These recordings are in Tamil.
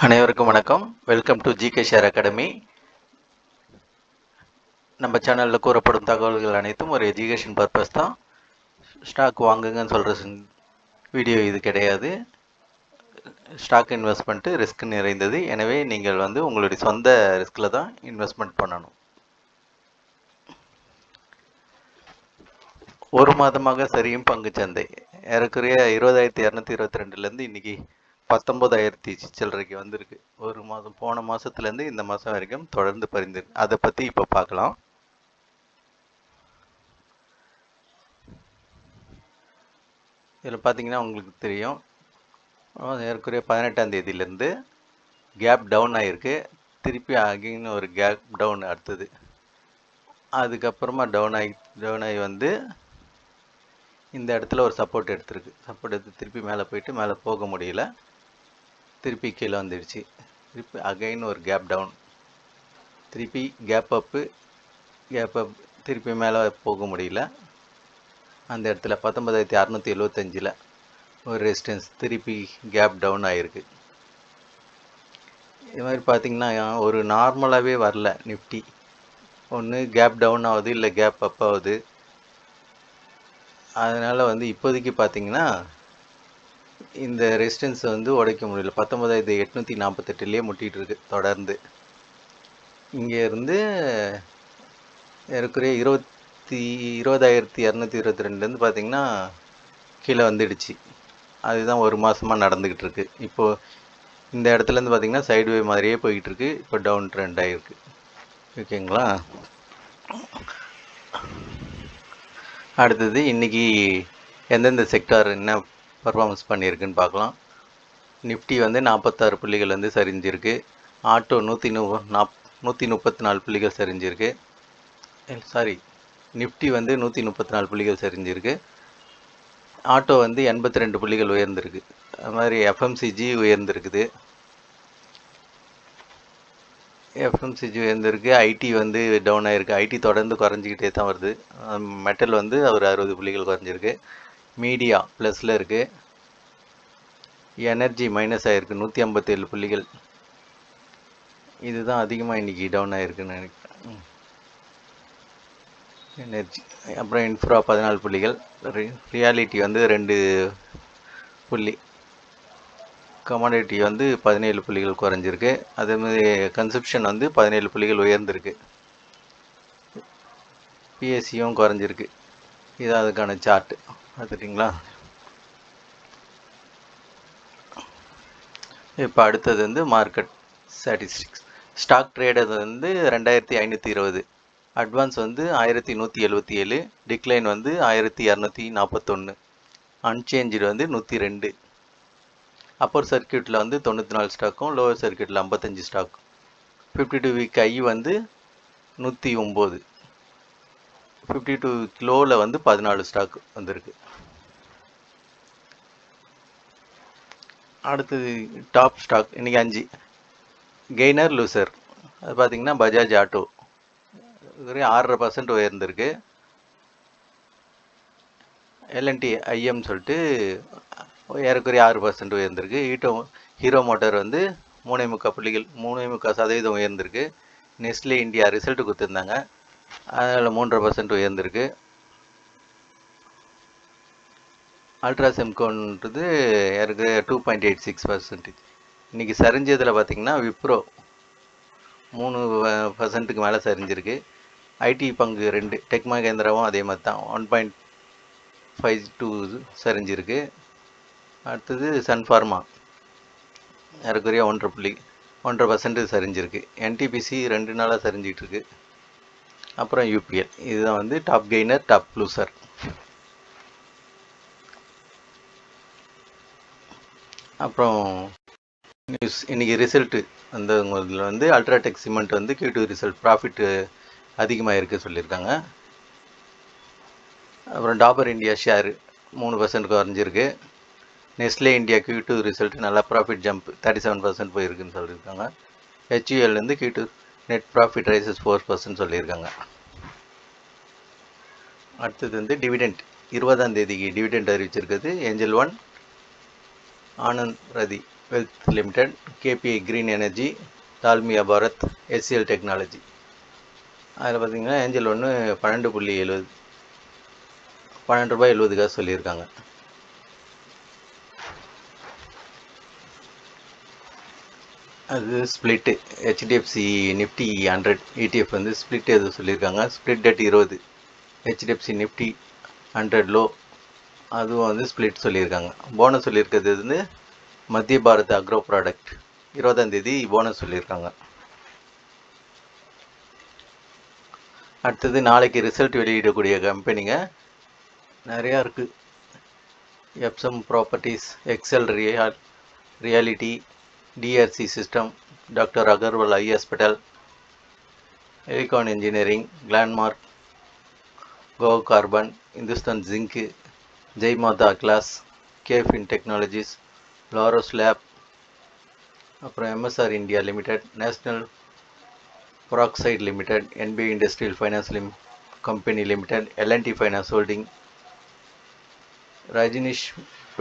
அனைவருக்கும் வணக்கம். Welcome to GK share academy. நம்ம சேனலில் கூறப்படும் தகவல்கள் அனைத்தும் ஒரு எஜுகேஷன் பர்பஸ் தான். ஸ்டாக் வாங்குங்கன்னு சொல்கிற வீடியோ இது கிடையாது. ஸ்டாக் இன்வெஸ்ட்மெண்ட்டு ரிஸ்க் நிறைந்தது. எனவே நீங்கள் உங்களுடைய சொந்த ரிஸ்கில் தான் இன்வெஸ்ட்மெண்ட் பண்ணணும். ஒரு மாதமாக சரியும் பங்குச்சந்தை ஏறக்குறைய 20,222 இன்னைக்கு 19,000 சில்லறைக்கு வந்திருக்கு. ஒரு மாதம் போன மாதத்துலேருந்து இந்த மாதம் வரைக்கும் தொடர்ந்து பரிந்துருக்கு. அதை பற்றி இப்போ பார்க்கலாம். இதில் பார்த்தீங்கன்னா உங்களுக்கு தெரியும், ஏறக்குறைய 18ஆம் தேதியிலேருந்து கேப் டவுன் ஆகிருக்கு. திருப்பி அகைன் ஒரு கேப் டவுன் அடுத்தது. அதுக்கப்புறமா டவுன் ஆகி இந்த இடத்துல ஒரு சப்போர்ட் எடுத்துருக்கு. சப்போர்ட் எடுத்து திருப்பி மேலே போயிட்டு மேலே போக முடியல, திருப்பி கீழே வந்துடுச்சு. திருப்பி அகைன் ஒரு கேப் டவுன், திருப்பி கேப் அப், திருப்பி மேலே போக முடியல. அந்த இடத்துல 19,675 ஒரு ரெசிஸ்டன்ஸ், திருப்பி கேப் டவுன் ஆகிருக்கு. இது மாதிரி பார்த்திங்கன்னா ஒரு நார்மலாகவே வரல நிஃப்டி. ஒன்று கேப் டவுன் ஆகுது, இல்லை கேப் அப் ஆகுது. அதனால் இப்போதைக்கு பார்த்திங்கன்னா இந்த ரெசிஸ்டன்ஸ் உடைக்க முடியல. 19,848 முட்டிகிட்டு இருக்கு தொடர்ந்து. இங்கே இருந்து ஏறக்குறைய 20,222 பார்த்திங்கன்னா கீழே வந்துடுச்சு. அதுதான் ஒரு மாதமாக நடந்துக்கிட்டு இருக்கு. இப்போது இந்த இடத்துலேருந்து பார்த்திங்கன்னா சைடுவே மாதிரியே போய்கிட்டு இருக்கு. இப்போ டவுன் ட்ரெண்ட் ஆகிருக்கு. ஓகேங்களா. அடுத்தது இன்றைக்கி எந்தெந்த செக்டார் என்ன பர்ஃபார்மன்ஸ் பண்ணியிருக்குன்னு பார்க்கலாம். நிஃப்டி 46 புள்ளிகள் சரிஞ்சிருக்கு. ஆட்டோ 134 புள்ளிகள் சரிஞ்சிருக்கு. நிஃப்டி 134 புள்ளிகள் சரிஞ்சிருக்கு. ஆட்டோ 82 புள்ளிகள் உயர்ந்திருக்கு. அது மாதிரி எஃப்எம்சிஜி உயர்ந்திருக்குது. ஐடி டவுன் ஆகிருக்கு. ஐடி தொடர்ந்து குறைஞ்சிக்கிட்டே தான் வருது. மெட்டல் ஒரு 60 புள்ளிகள் குறைஞ்சிருக்கு. மீடியா ப்ளஸில் இருக்குது. எனர்ஜி மைனஸ் ஆகிருக்கு, 157 புள்ளிகள். இதுதான் அதிகமாக இன்றைக்கி டவுன் ஆகிருக்குன்னு நினைக்கிறேன். எனர்ஜி. அப்புறம் இன்ஃப்ரா 14 புள்ளிகள். ரியாலிட்டி 2 புள்ளி. கமாடிட்டி 17 புள்ளிகள் குறைஞ்சிருக்கு. அதேமாதிரி கன்சப்ஷன் 17 புள்ளிகள் உயர்ந்திருக்கு. பிஎஸ்சியும் குறைஞ்சிருக்கு. இதான் அதுக்கான சார்ட்டு பார்த்துட்டிங்களா. இப்போ அடுத்தது market statistics. Stock trader 2,520, advance 1,177, decline 1,241, unchanged 102. Upper சர்க்கியூட்டில் 94 ஸ்டாக்கும், லோவர் சர்க்கியூட்டில் 55 ஸ்டாக்கும். 52 வீக் ஐ 109, 52 லோவில் 14 ஸ்டாக் வந்திருக்கு. அடுத்தது டாப் ஸ்டாக் இன்றைக்கி 5 கெய்னர் லூசர். அது பார்த்திங்கன்னா பஜாஜ் ஆட்டோ 6.5% உயர்ந்திருக்கு. எல்என்டி ஐஎம் சொல்லிட்டு ஏறக்குறைய 6% உயர்ந்திருக்கு. ஹீரோ மோட்டார் 3.3 புள்ளிகள் 3.3% உயர்ந்திருக்கு. நெஸ்லே இந்தியா ரிசல்ட் கொடுத்துருந்தாங்க, அதில் 3.5% உயர்ந்திருக்கு. அல்ட்ராசெம்கோன்றது ஏறக்குறைய 2.86%. இன்றைக்கி சரிஞ்சதில் பார்த்திங்கன்னா விப்ரோ 3% மேலே சரிஞ்சிருக்கு. ஐடி பங்கு 2 டெக் மகேந்திராவும் அதே மாதிரி தான் 1.52 சரிஞ்சிருக்கு. அடுத்தது சன்ஃபார்மா ஏறக்குறைய 1.5% சரிஞ்சிருக்கு. என்டிபிசி 2 நாளாக சரிஞ்சிக்கிட்டு இருக்கு. அப்புறம் யூபிஎல். இதுதான் டாப் கெய்னர், டாப் லூசர். அப்புறம் நியூஸ் இன்றைக்கி ரிசல்ட்டு இதில் UltraTech cement Q2 result profit அதிகமாக இருக்குது சொல்லியிருக்காங்க. அப்புறம் டாபர் இந்தியா ஷேர் 3% குறைஞ்சிருக்கு. நெஸ்லே இந்தியா Q2 ரிசல்ட் நல்லா ப்ராஃபிட் ஜம்ப் 37% போயிருக்குன்னு சொல்லியிருக்காங்க. HUL Q2 net profit rises 4% சொல்லியிருக்காங்க. அடுத்தது டிவிடெண்ட் 20ஆம் தேதிக்கு டிவிடெண்ட் அறிவிச்சிருக்குது. ஏஞ்சல் ஒன், ஆனந்த் பிரதி wealth limited, KPI green energy, Dalmia Bharat, SCL technology. அதில் பார்த்தீங்கன்னா ஏஞ்சல் ஒன்று 12.70 ₹12.70 சொல்லியிருக்காங்க. அது ஸ்ப்ளிட்டு ஹெச்டிஎஃப்சி நிஃப்டி 100 ETF வந்து ஸ்ப்ளிட் எது சொல்லியிருக்காங்க. Split date 20, HDFC Nifty 100 low, அதுவும் வந்து ஸ்ப்ளிட் சொல்லியிருக்காங்க. போனஸ் சொல்லியிருக்கிறது வந்து மத்திய பாரத் அக்ரோ ப்ராடக்ட் 20ஆம் தேதி போனஸ் சொல்லியிருக்காங்க. அடுத்தது நாளைக்கு ரிசல்ட் வெளியிடக்கூடிய கம்பெனிங்க நிறையா இருக்குது. Epsom properties, Excel realty, DRC system, doctor Agarwal eye hospital, Helicon engineering, Glenmark, Goa carbon, Hindustan zinc, Jai Mata glass, KFin technologies, Laurus lab, அப்புறம் MSR India limited, national peroxide limited, NBI industrial finance company limited, L and T finance holding, Rajnish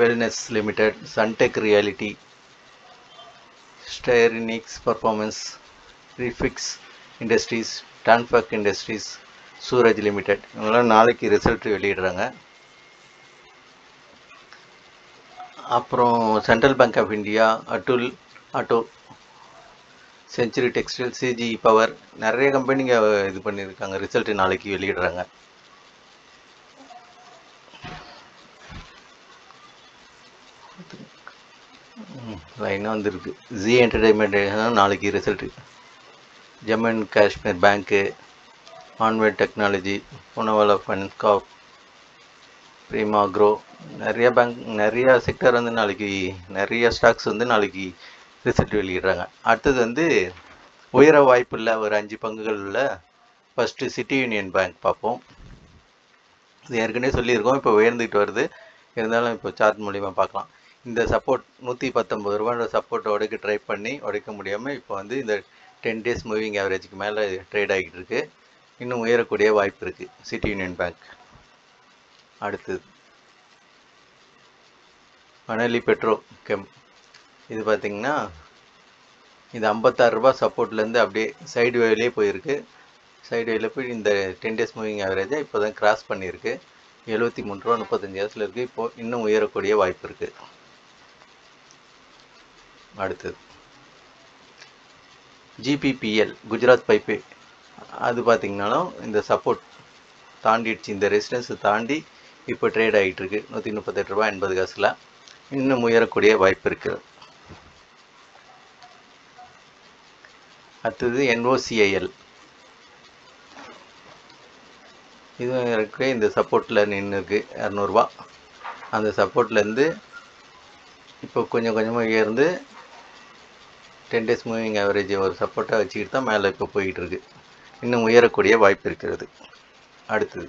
wellness limited, Sunteck realty, Styrenix performance, Refex industries, Tanfac industries, Suraj limited, இவங்களாம் நாளைக்கு ரிசல்ட் வெளியிடுறாங்க. அப்புறம் central bank of India, Atul auto, century textile, CG power, நிறைய கம்பெனிங்க இது பண்ணியிருக்காங்க. ரிசல்ட் நாளைக்கு வெளியிடுறாங்க. லைனாக வந்துருக்கு. ஜி என்டர்டைன்மெண்ட் நாளைக்கு ரிசல்ட்டு. ஜம்மு அண்ட் காஷ்மீர் பேங்க்கு, Onward technology, Poonawalla finance corp, Prima agro, நிறைய பேங்க், நிறைய செக்டர் வந்து நாளைக்கு, நிறைய ஸ்டாக்ஸ் வந்து நாளைக்கு ரிசல்ட் வெளியிடுறாங்க. அடுத்தது வந்து உயர வாய்ப்புள்ள ஒரு 5 பங்குகள் உள்ள ஃபஸ்ட்டு சிட்டி யூனியன் பேங்க் பார்ப்போம். இது ஏற்கனவே சொல்லியிருக்கோம், இப்போ உயர்ந்துக்கிட்டு வருது. இருந்தாலும் இப்போ சார்ட் மூலிமா பார்க்கலாம். இந்த சப்போர்ட் 119 ரூபான்ற சப்போர்ட்டை உடைக்க ட்ரை பண்ணி உடைக்க முடியாமல் இப்போ வந்து இந்த 10 days மூவிங் ஆவரேஜுக்கு மேலே ட்ரேட் ஆகிட்டு இருக்கு. இன்னும் உயரக்கூடிய வாய்ப்பு இருக்குது சிட்டி யூனியன் பேங்க். அடுத்தது மணலி பெட்ரோ கெம். இது பார்த்திங்கன்னா இது 56 ரூபா சப்போர்ட்லேருந்து அப்படியே சைடு வேவிலே போயிருக்கு. சைடு வேவில் போய் இந்த 10 days மூவிங் ஆவரேஜை இப்போ தான் கிராஸ் பண்ணியிருக்கு. 73.35 ரூபா இருக்குது. இப்போது இன்னும் உயரக்கூடிய வாய்ப்பு இருக்குது. அடுத்தது ஜிபிபிஎல், குஜராத் பைப்பு. அது பார்த்திங்கனாலும் இந்த சப்போர்ட் தாண்டிடுச்சு, இந்த ரெசிஸ்டன்ஸை தாண்டி இப்போ ட்ரேட் ஆகிட்டு இருக்கு 138 ரூபா 80 காசில். இன்னும் உயரக்கூடிய வாய்ப்பு இருக்குது. அடுத்தது என்ஓசிஐஎல். இதுவும் இருக்கு, இந்த சப்போர்ட்டில் நின்று இருக்குது 200 ரூபா. அந்த சப்போர்ட்லேருந்து இப்போ கொஞ்சம் கொஞ்சமாக உயர்ந்து 10 days மூவிங் ஆவரேஜ் ஒரு சப்போர்ட்டாக வச்சுக்கிட்டு தான் மேலே இப்போ போயிட்டு இருக்கு. இன்னும் உயரக்கூடிய வாய்ப்பு இருக்கிறது. அடுத்தது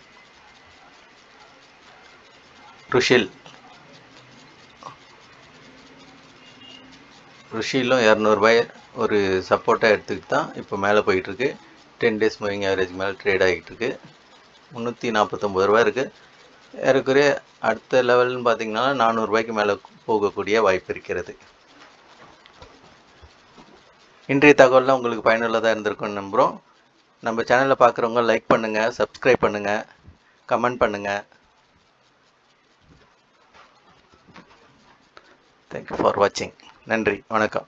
ருஷில். ருஷிலும் 200 ரூபாய் ஒரு சப்போர்ட்டாக எடுத்துக்கிட்டு தான் இப்போ மேலே போயிட்டுருக்கு. 10 days மூவிங் ஆவரேஜ் மேலே ட்ரேட் ஆகிட்டு இருக்கு. 349 ரூபா இருக்குது. ஏறக்குறைய அடுத்த லெவல்னு பார்த்தீங்கன்னா 400 ரூபாய்க்கு மேலே போகக்கூடிய வாய்ப்பு இருக்கிறது. இன்றைய தகவலாம் உங்களுக்கு பயனுள்ளதாக இருந்திருக்கும்னு நம்புகிறோம். நம்ம சேனலில் பார்க்குறவங்க லைக் பண்ணுங்கள், சப்ஸ்கிரைப் பண்ணுங்கள், கமெண்ட் பண்ணுங்கள். தேங்க்யூ ஃபார் வாட்சிங். நன்றி, வணக்கம்.